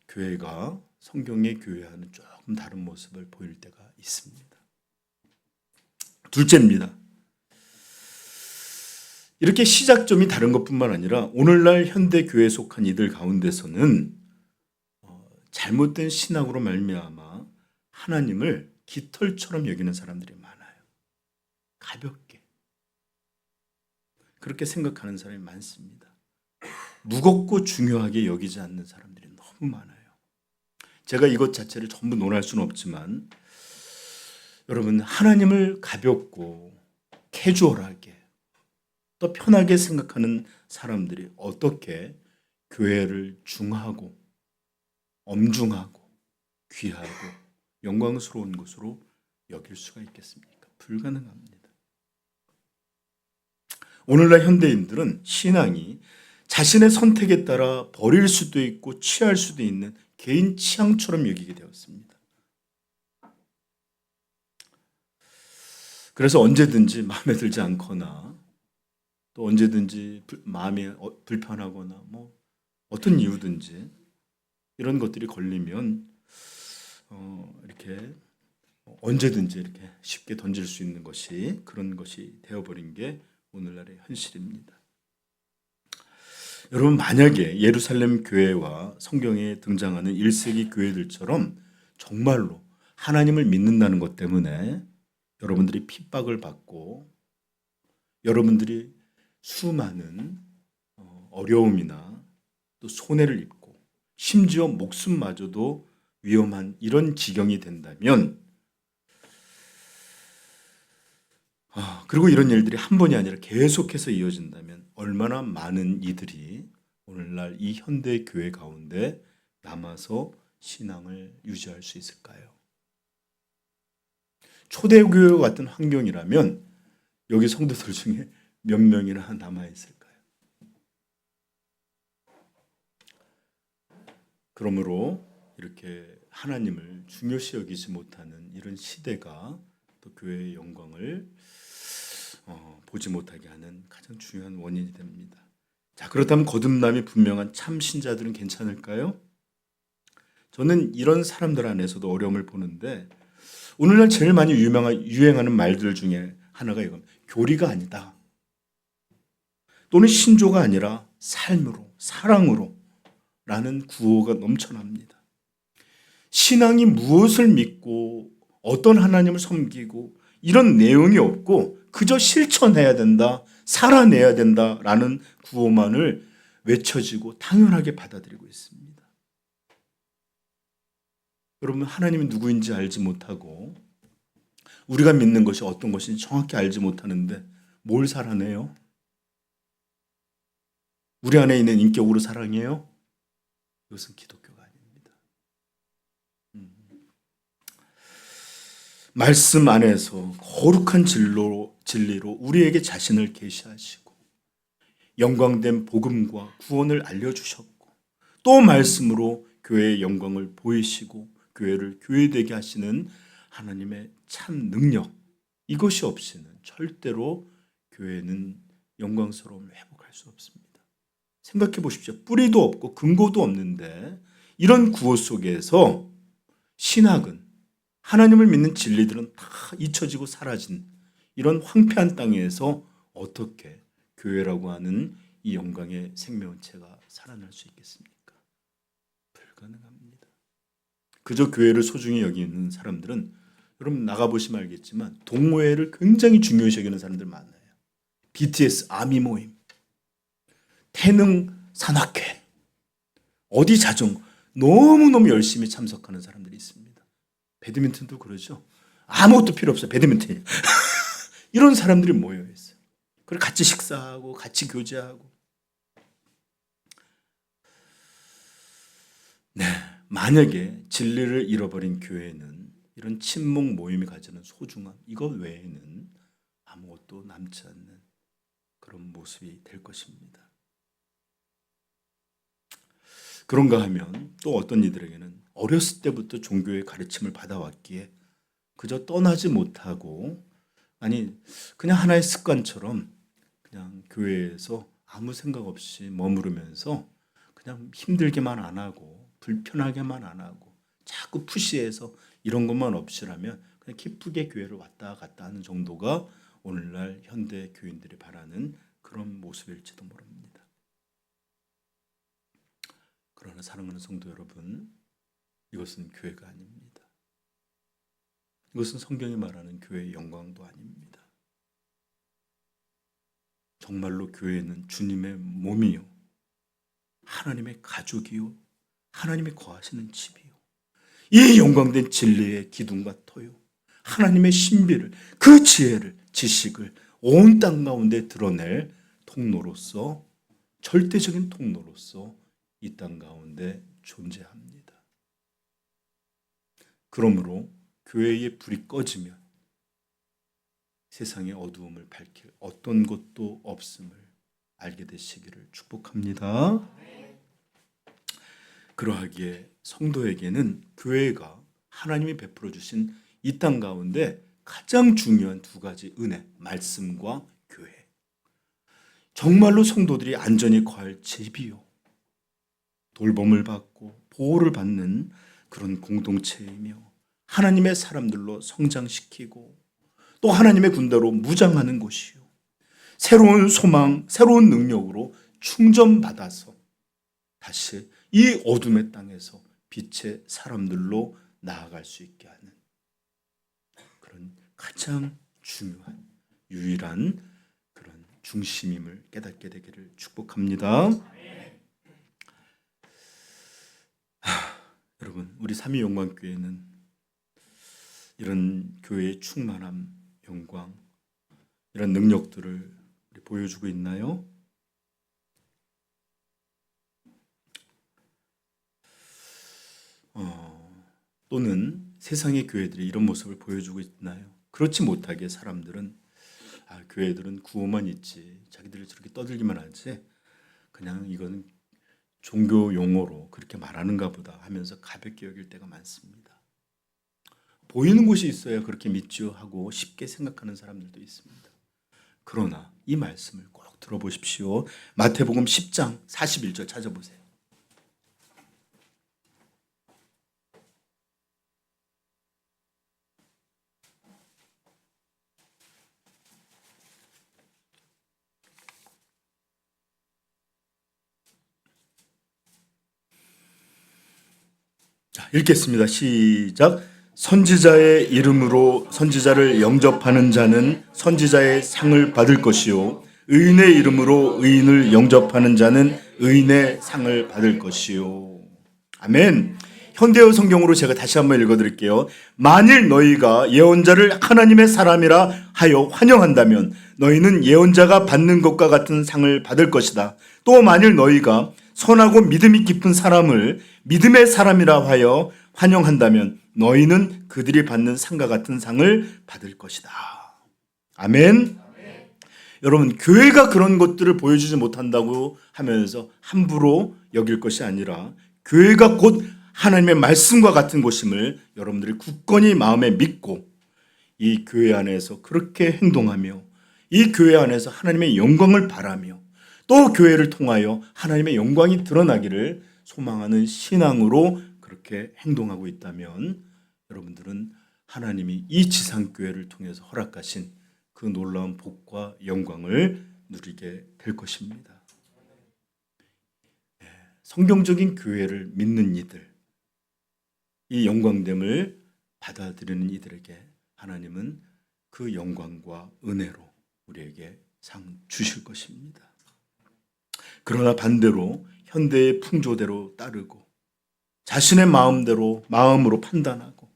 Speaker 1: 교회가 성경의 교회와는 조금 다른 모습을 보일 때가 있습니다. 둘째입니다. 이렇게 시작점이 다른 것뿐만 아니라 오늘날 현대 교회에 속한 이들 가운데서는 잘못된 신학으로 말미암아 하나님을 깃털처럼 여기는 사람들이 많아요. 가볍게 그렇게 생각하는 사람이 많습니다. 무겁고 중요하게 여기지 않는 사람들이 너무 많아요. 제가 이것 자체를 전부 논할 수는 없지만 여러분 하나님을 가볍고 캐주얼하게 또 편하게 생각하는 사람들이 어떻게 교회를 중하고 엄중하고 귀하고 영광스러운 것으로 여길 수가 있겠습니까? 불가능합니다. 오늘날 현대인들은 신앙이 자신의 선택에 따라 버릴 수도 있고 취할 수도 있는 개인 취향처럼 여기게 되었습니다. 그래서 언제든지 마음에 들지 않거나 또 언제든지 마음이 불편하거나 뭐 어떤 이유든지 이런 것들이 걸리면 이렇게 언제든지 이렇게 쉽게 던질 수 있는 것이 그런 것이 되어버린 게 오늘날의 현실입니다. 여러분 만약에 예루살렘 교회와 성경에 등장하는 1세기 교회들처럼 정말로 하나님을 믿는다는 것 때문에 여러분들이 핍박을 받고 여러분들이 수많은 어려움이나 또 손해를 입고 심지어 목숨마저도 위험한 이런 지경이 된다면 그리고 이런 일들이 한 번이 아니라 계속해서 이어진다면 얼마나 많은 이들이 오늘날 이 현대 교회 가운데 남아서 신앙을 유지할 수 있을까요? 초대교회 같은 환경이라면 여기 성도들 중에 몇 명이나 남아있을까요? 그러므로 이렇게 하나님을 중요시 여기지 못하는 이런 시대가 또 교회의 영광을 보지 못하게 하는 가장 중요한 원인이 됩니다. 자, 그렇다면 거듭남이 분명한 참 신자들은 괜찮을까요? 저는 이런 사람들 안에서도 어려움을 보는데 오늘날 제일 많이 유행하는 말들 중에 하나가 이겁니다. 교리가 아니다. 또는 신조가 아니라 삶으로, 사랑으로 라는 구호가 넘쳐납니다. 신앙이 무엇을 믿고 어떤 하나님을 섬기고 이런 내용이 없고 그저 실천해야 된다, 살아내야 된다라는 구호만을 외쳐지고 당연하게 받아들이고 있습니다. 여러분 하나님이 누구인지 알지 못하고 우리가 믿는 것이 어떤 것인지 정확히 알지 못하는데 뭘 살아내요? 우리 안에 있는 인격으로 사랑해요? 이것은 기독교가 아닙니다. 말씀 안에서 거룩한 진리로 우리에게 자신을 계시하시고 영광된 복음과 구원을 알려주셨고 또 말씀으로 교회의 영광을 보이시고 교회를 교회되게 하시는 하나님의 참 능력, 이것이 없이는 절대로 교회는 영광스러움을 회복할 수 없습니다. 생각해 보십시오. 뿌리도 없고 근거도 없는데 이런 구호 속에서 신학은, 하나님을 믿는 진리들은 다 잊혀지고 사라진 이런 황폐한 땅에서 어떻게 교회라고 하는 이 영광의 생명체가 살아날 수 있겠습니까? 불가능합니다. 그저 교회를 소중히 여기는 사람들은, 여러분 나가보시면 알겠지만 동호회를 굉장히 중요시 여기는 사람들 많아요. BTS 아미 모임, 태능 산악회, 어디 자전거, 너무너무 열심히 참석하는 사람들이 있습니다. 배드민턴도 그러죠. 아무것도 필요 없어요. 배드민턴. 이런 사람들이 모여 있어요. 그리고 같이 식사하고 같이 교제하고. 네, 만약에 진리를 잃어버린 교회는 이런 친목 모임이 가지는 소중함, 이것 외에는 아무것도 남지 않는 그런 모습이 될 것입니다. 그런가 하면 또 어떤 이들에게는 어렸을 때부터 종교의 가르침을 받아왔기에 그저 떠나지 못하고, 아니 그냥 하나의 습관처럼 그냥 교회에서 아무 생각 없이 머무르면서 그냥 힘들게만 안 하고 불편하게만 안 하고 자꾸 푸시해서 이런 것만 없이라면 그냥 기쁘게 교회를 왔다 갔다 하는 정도가 오늘날 현대 교인들이 바라는 그런 모습일지도 모릅니다. 그러나 사랑하는 성도 여러분, 이것은 교회가 아닙니다. 이것은 성경이 말하는 교회의 영광도 아닙니다. 정말로 교회는 주님의 몸이요, 하나님의 가족이요, 하나님이 거하시는 집이요, 이 영광된 진리의 기둥과 터요, 하나님의 신비를, 그 지혜를, 지식을 온 땅 가운데 드러낼 통로로서, 절대적인 통로로서 이 땅 가운데 존재합니다. 그러므로 교회의 불이 꺼지면 세상의 어두움을 밝힐 어떤 것도 없음을 알게 되시기를 축복합니다. 그러하기에 성도에게는 교회가 하나님이 베풀어 주신 이 땅 가운데 가장 중요한 두 가지 은혜, 말씀과 교회, 정말로 성도들이 안전히 거할 집이요, 돌봄을 받고 보호를 받는 그런 공동체이며 하나님의 사람들로 성장시키고 또 하나님의 군대로 무장하는 곳이요, 새로운 소망, 새로운 능력으로 충전받아서 다시 이 어둠의 땅에서 빛의 사람들로 나아갈 수 있게 하는 그런 가장 중요한 유일한 그런 중심임을 깨닫게 되기를 축복합니다. 여러분, 우리 삼위영광교회는 이런 교회의 충만함, 영광, 이런 능력들을 보여주고 있나요? 또는 세상의 교회들이 이런 모습을 보여주고 있나요? 그렇지 못하게 사람들은 교회들은 구호만 있지, 자기들이 저렇게 떠들기만 하지, 그냥 이건 종교 용어로 그렇게 말하는가 보다 하면서 가볍게 여길 때가 많습니다. 보이는 곳이 있어야 그렇게 믿죠 하고 쉽게 생각하는 사람들도 있습니다. 그러나 이 말씀을 꼭 들어보십시오. 마태복음 10장 41절 찾아보세요. 읽겠습니다. 시작. 선지자의 이름으로 선지자를 영접하는 자는 선지자의 상을 받을 것이요, 의인의 이름으로 의인을 영접하는 자는 의인의 상을 받을 것이요. 아멘. 현대어 성경으로 제가 다시 한번 읽어드릴게요. 만일 너희가 예언자를 하나님의 사람이라 하여 환영한다면 너희는 예언자가 받는 것과 같은 상을 받을 것이다. 또 만일 너희가 선하고 믿음이 깊은 사람을 믿음의 사람이라 하여 환영한다면 너희는 그들이 받는 상과 같은 상을 받을 것이다. 아멘. 여러분, 교회가 그런 것들을 보여주지 못한다고 하면서 함부로 여길 것이 아니라 교회가 곧 하나님의 말씀과 같은 곳임을 여러분들이 굳건히 마음에 믿고 이 교회 안에서 그렇게 행동하며 이 교회 안에서 하나님의 영광을 바라며 또 교회를 통하여 하나님의 영광이 드러나기를 소망하는 신앙으로 그렇게 행동하고 있다면 여러분들은 하나님이 이 지상교회를 통해서 허락하신 그 놀라운 복과 영광을 누리게 될 것입니다. 성경적인 교회를 믿는 이들, 이 영광됨을 받아들이는 이들에게 하나님은 그 영광과 은혜로 우리에게 상 주실 것입니다. 그러나 반대로 현대의 풍조대로 따르고 자신의 마음으로 판단하고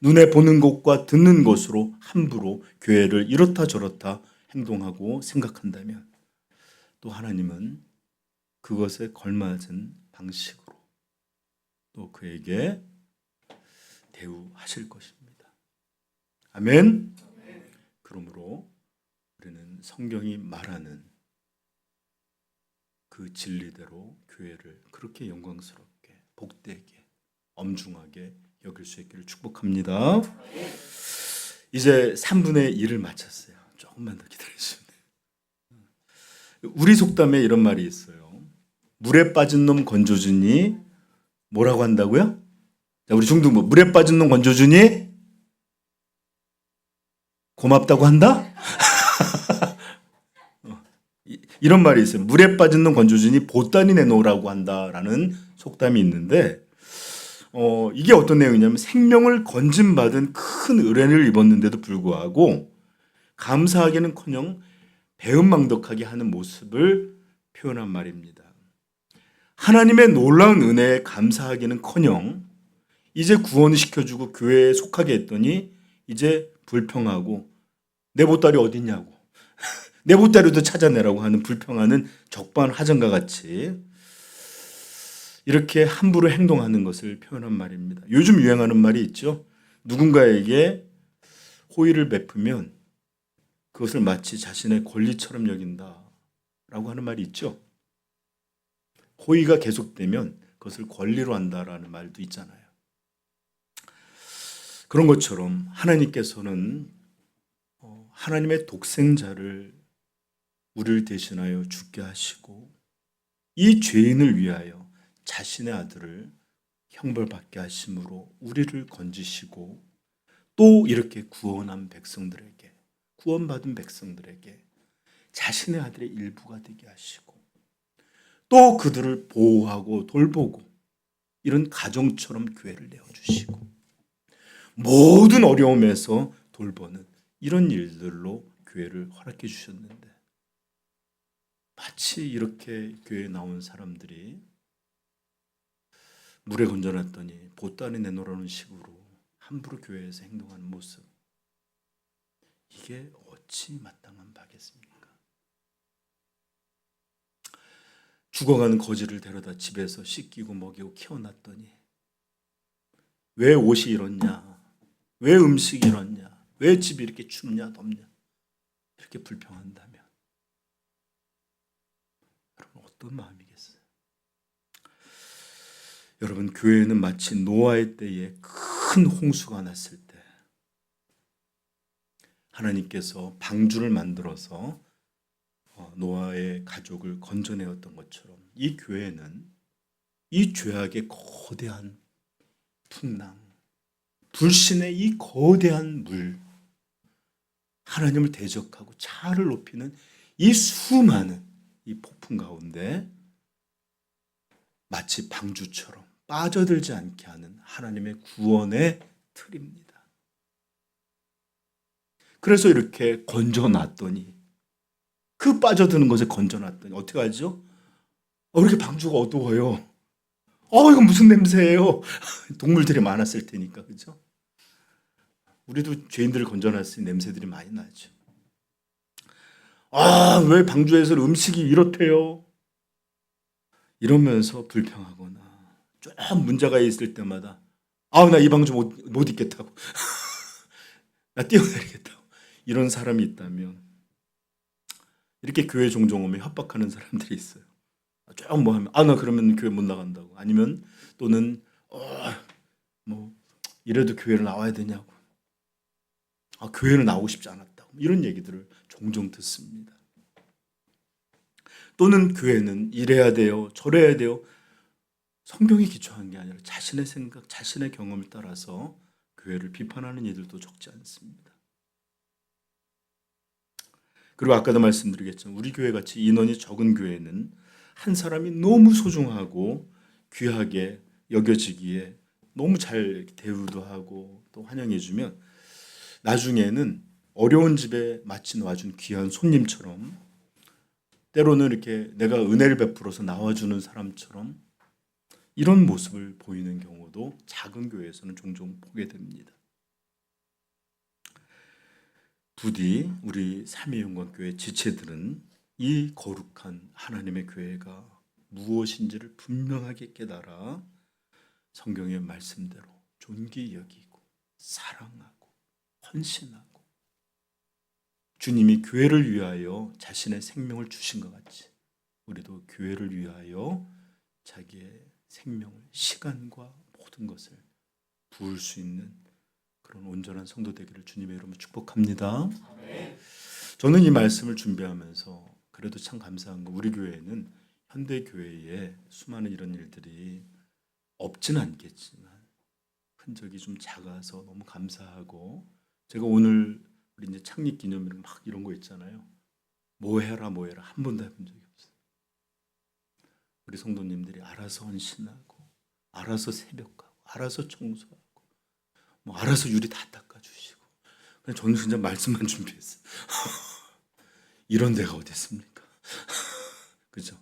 Speaker 1: 눈에 보는 것과 듣는 것으로 함부로 교회를 이렇다 저렇다 행동하고 생각한다면 또 하나님은 그것에 걸맞은 방식으로 또 그에게 대우하실 것입니다. 아멘. 그러므로 우리는 성경이 말하는 그 진리대로 교회를 그렇게 영광스럽게 복되게 엄중하게 여길 수 있기를 축복합니다. 이제 3분의 1을 마쳤어요. 조금만 더 기다리시면 돼요. 우리 속담에 이런 말이 있어요. 물에 빠진 놈 건져주니 뭐라고 한다고요? 자, 우리 중등부 물에 빠진 놈 건져주니 고맙다고 한다? 이런 말이 있어요. 물에 빠진 놈 건져주니 보따리 내놓으라고 한다라는 속담이 있는데 이게 어떤 내용이냐면 생명을 건짐받은 큰 은혜를 입었는데도 불구하고 감사하기는커녕 배은망덕하게 하는 모습을 표현한 말입니다. 하나님의 놀라운 은혜에 감사하기는커녕 이제 구원을 시켜주고 교회에 속하게 했더니 이제 불평하고 내 보따리 어딨냐고 내 보따리도 찾아내라고 하는 불평하는 적반하장과 같이 이렇게 함부로 행동하는 것을 표현한 말입니다. 요즘 유행하는 말이 있죠. 누군가에게 호의를 베푸면 그것을 마치 자신의 권리처럼 여긴다라고 하는 말이 있죠. 호의가 계속되면 그것을 권리로 한다라는 말도 있잖아요. 그런 것처럼 하나님께서는 하나님의 독생자를 우리를 대신하여 죽게 하시고 이 죄인을 위하여 자신의 아들을 형벌받게 하심으로 우리를 건지시고 또 이렇게 구원받은 백성들에게 자신의 아들의 일부가 되게 하시고 또 그들을 보호하고 돌보고 이런 가정처럼 교회를 내어주시고 모든 어려움에서 돌보는 이런 일들로 교회를 허락해 주셨는데 마치 이렇게 교회에 나온 사람들이 물에 건져놨더니 보따리 내놓으라는 식으로 함부로 교회에서 행동하는 모습, 이게 어찌 마땅한 바겠습니까? 죽어가는 거지를 데려다 집에서 씻기고 먹이고 키워놨더니 왜 옷이 이렇냐, 왜 음식이 이렇냐, 왜 집이 이렇게 춥냐 덥냐 이렇게 불평한다면 여러분 어떤 마음이겠어요? 여러분, 교회는 마치 노아의 때에 큰 홍수가 났을 때 하나님께서 방주를 만들어서 노아의 가족을 건져내었던 것처럼 이 교회는 이 죄악의 거대한 풍랑, 불신의 이 거대한 물, 하나님을 대적하고 자아를 높이는 이 수많은 이 폭풍 가운데 마치 방주처럼 빠져들지 않게 하는 하나님의 구원의 틀입니다. 그래서 이렇게 건져놨더니 그 빠져드는 것에 건져놨더니 어떻게 하죠? 왜 이렇게 방주가 어두워요? 이건 무슨 냄새예요? 동물들이 많았을 테니까, 그죠? 우리도 죄인들을 건져놨으니 냄새들이 많이 나죠. 왜 방주에서 음식이 이렇대요? 이러면서 불평하거나 좀 문제가 있을 때마다 나 이 방주 못 있겠다고. 나 뛰어내리겠다고. 이런 사람이 있다면 이렇게 교회 종종 오면 협박하는 사람들이 있어요. 좀 뭐 하면 나 그러면 교회 못 나간다고. 아니면 또는 뭐 이래도 교회를 나와야 되냐고. 교회를 나오고 싶지 않았다고. 이런 얘기들을 종종 듣습니다. 또는 교회는 이래야 돼요. 저래야 돼요. 성경이 기초한 게 아니라 자신의 생각, 자신의 경험을 따라서 교회를 비판하는 이들도 적지 않습니다. 그리고 아까도 말씀드리겠지만 우리 교회같이 인원이 적은 교회는 한 사람이 너무 소중하고 귀하게 여겨지기에 너무 잘 대우도 하고 또 환영해주면 나중에는 어려운 집에 마침 와준 귀한 손님처럼 때로는 이렇게 내가 은혜를 베풀어서 나와주는 사람처럼 이런 모습을 보이는 경우도 작은 교회에서는 종종 보게 됩니다. 부디 우리 삼위영광교회 지체들은 이 거룩한 하나님의 교회가 무엇인지를 분명하게 깨달아 성경의 말씀대로 존귀 여기고 사랑하고 헌신하고 주님이 교회를 위하여 자신의 생명을 주신 것 같이 우리도 교회를 위하여 자기의 생명을, 시간과 모든 것을 부을 수 있는 그런 온전한 성도 되기를 주님의 이름으로 축복합니다. 저는 이 말씀을 준비하면서 그래도 참 감사한 거, 우리 교회는 현대 교회에 수많은 이런 일들이 없지는 않겠지만 흔적이 좀 작아서 너무 감사하고, 제가 오늘 우리 이제 창립 기념일 막 이런 거 있잖아요. 뭐 해라 한 번도 해본 적이 없어요. 우리 성도님들이 알아서 헌신하고, 알아서 새벽하고, 알아서 청소하고, 뭐 알아서 유리 다 닦아주시고, 그냥 저는 진짜 말씀만 준비했어요. 이런 데가 어디 있습니까? 그죠?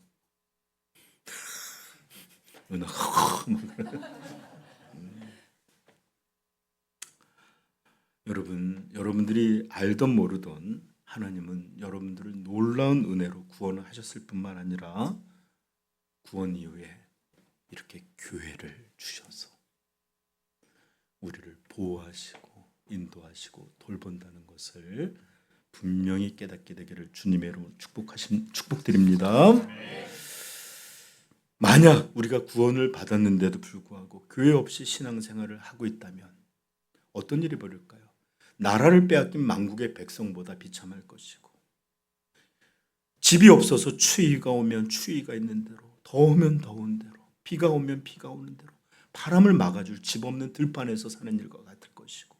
Speaker 1: 여러분들이 알던 모르던 하나님은 여러분들을 놀라운 은혜로 구원을 하셨을 뿐만 아니라 구원 이후에 이렇게 교회를 주셔서 우리를 보호하시고 인도하시고 돌본다는 것을 분명히 깨닫게 되기를 주님의 이름으로 축복드립니다. 만약 우리가 구원을 받았는데도 불구하고 교회 없이 신앙생활을 하고 있다면 어떤 일이 벌일까요? 나라를 빼앗긴 만국의 백성보다 비참할 것이고, 집이 없어서 추위가 오면 추위가 있는 대로, 더우면 더운 대로, 비가 오면 비가 오는 대로 바람을 막아줄 집 없는 들판에서 사는 일과 같을 것이고,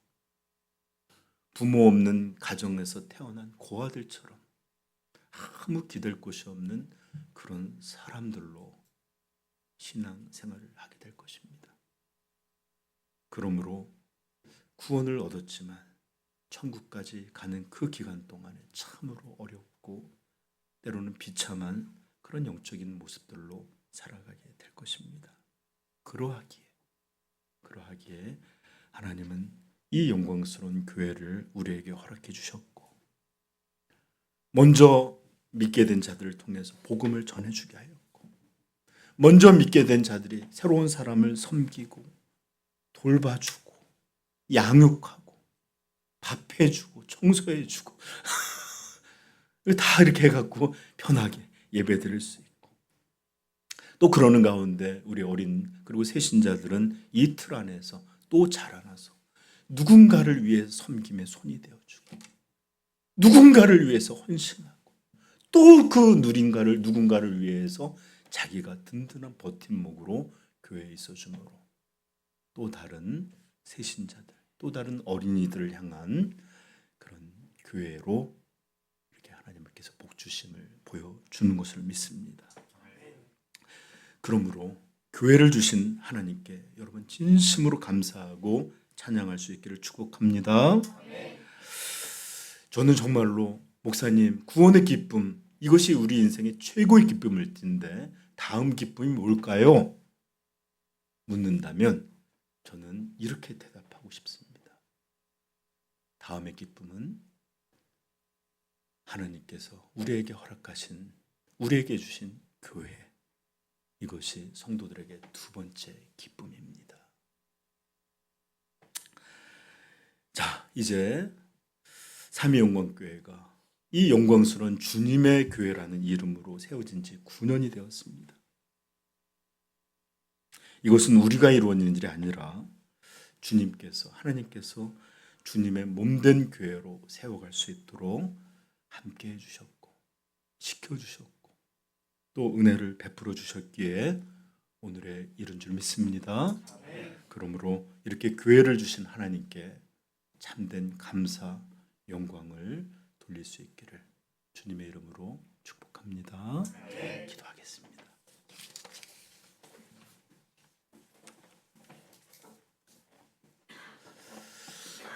Speaker 1: 부모 없는 가정에서 태어난 고아들처럼 아무 기댈 곳이 없는 그런 사람들로 신앙생활을 하게 될 것입니다. 그러므로 구원을 얻었지만 천국까지 가는 그 기간 동안에 참으로 어렵고 때로는 비참한 그런 영적인 모습들로 살아가게 될 것입니다. 그러하기에 하나님은 이 영광스러운 교회를 우리에게 허락해 주셨고, 먼저 믿게 된 자들을 통해서 복음을 전해주게 하였고, 먼저 믿게 된 자들이 새로운 사람을 섬기고 돌봐주고 양육하고 밥해주고 청소해주고 다 이렇게 해갖고 편하게 예배드릴 수 있고, 또 그러는 가운데 우리 어린 그리고 새신자들은 이 틀 안에서 또 자라나서 누군가를 위해 섬김의 손이 되어주고, 누군가를 위해서 헌신하고, 또 그 누군가를 위해서 자기가 든든한 버팀목으로 교회에 있어주므로 또 다른 새신자들, 또 다른 어린이들을 향한 그런 교회로 이렇게 하나님께서 복주심을 보여주는 것을 믿습니다. 그러므로 교회를 주신 하나님께 여러분 진심으로 감사하고 찬양할 수 있기를 축복합니다. 저는 정말로 목사님, 구원의 기쁨, 이것이 우리 인생의 최고의 기쁨일 텐데 다음 기쁨이 뭘까요? 묻는다면 저는 이렇게 대답하고 싶습니다. 다음의 기쁨은 하나님께서 우리에게 허락하신, 우리에게 주신 교회, 이것이 성도들에게 두 번째 기쁨입니다. 자, 이제 삼위영광교회가 이 영광스러운 주님의 교회라는 이름으로 세워진 지 9년이 되었습니다. 이것은 우리가 이루어진 일이 아니라 주님께서, 하나님께서 주님의 몸된 교회로 세워갈 수 있도록 함께 해주셨고 지켜주셨고 또 은혜를 베풀어 주셨기에 오늘의 이른 줄 믿습니다. 그러므로 이렇게 교회를 주신 하나님께 참된 감사, 영광을 돌릴 수 있기를 주님의 이름으로 축복합니다. 기도하겠습니다.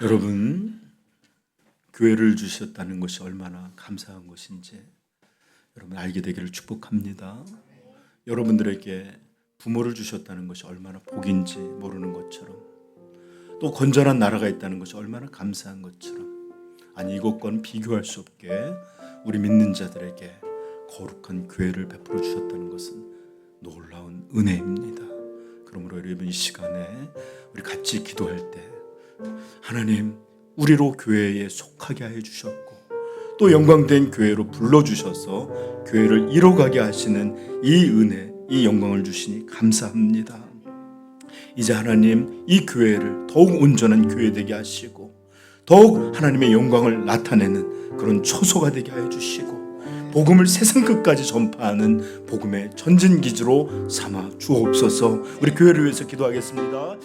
Speaker 1: 여러분, 교회를 주셨다는 것이 얼마나 감사한 것인지 여러분 알게 되기를 축복합니다. 여러분들에게 부모를 주셨다는 것이 얼마나 복인지 모르는 것처럼, 또 건전한 나라가 있다는 것이 얼마나 감사한 것처럼, 아니 이것과는 비교할 수 없게 우리 믿는 자들에게 거룩한 교회를 베풀어 주셨다는 것은 놀라운 은혜입니다. 그러므로 여러분 이 시간에 우리 같이 기도할 때 하나님, 우리로 교회에 속하게 해 주셨고 또 영광된 교회로 불러주셔서 교회를 이뤄가게 하시는 이 은혜, 이 영광을 주시니 감사합니다. 이제 하나님, 이 교회를 더욱 온전한 교회 되게 하시고 더욱 하나님의 영광을 나타내는 그런 초소가 되게 하여 주시고 복음을 세상 끝까지 전파하는 복음의 전진기지로 삼아 주옵소서. 우리 교회를 위해서 기도하겠습니다.